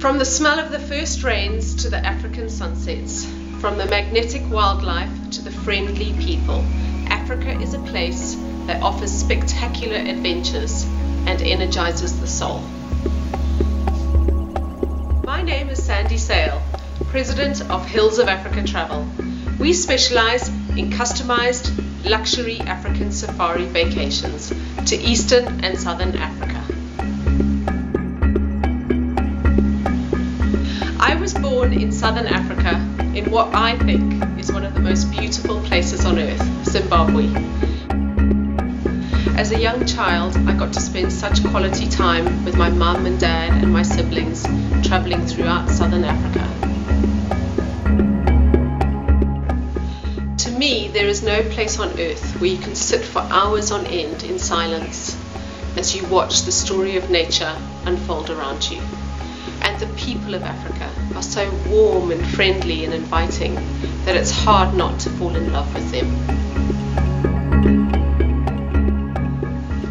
From the smell of the first rains to the African sunsets, from the magnetic wildlife to the friendly people, Africa is a place that offers spectacular adventures and energizes the soul. My name is Sandy Sale, President of Hills of Africa Travel. We specialize in customized luxury African safari vacations to Eastern and Southern Africa. I was born in Southern Africa in what I think is one of the most beautiful places on earth, Zimbabwe. As a young child, I got to spend such quality time with my mum and dad and my siblings traveling throughout Southern Africa. To me, there is no place on earth where you can sit for hours on end in silence as you watch the story of nature unfold around you. And the people of Africa are so warm and friendly and inviting that it's hard not to fall in love with them.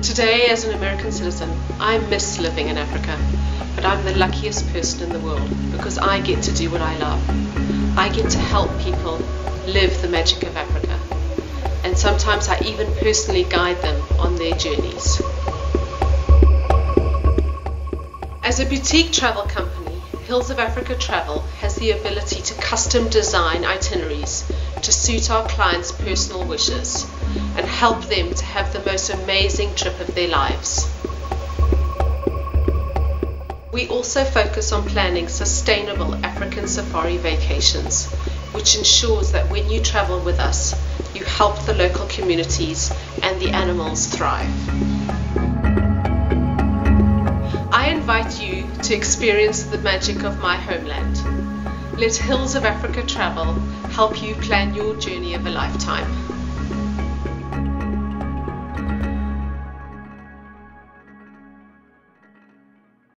Today, as an American citizen, I miss living in Africa, but I'm the luckiest person in the world because I get to do what I love. I get to help people live the magic of Africa, and sometimes I even personally guide them on their journeys. As a boutique travel company, Hills of Africa Travel has the ability to custom design itineraries to suit our clients' personal wishes and help them to have the most amazing trip of their lives. We also focus on planning sustainable African safari vacations, which ensures that when you travel with us, you help the local communities and the animals thrive. I invite you to experience the magic of my homeland. Let Hills of Africa Travel help you plan your journey of a lifetime.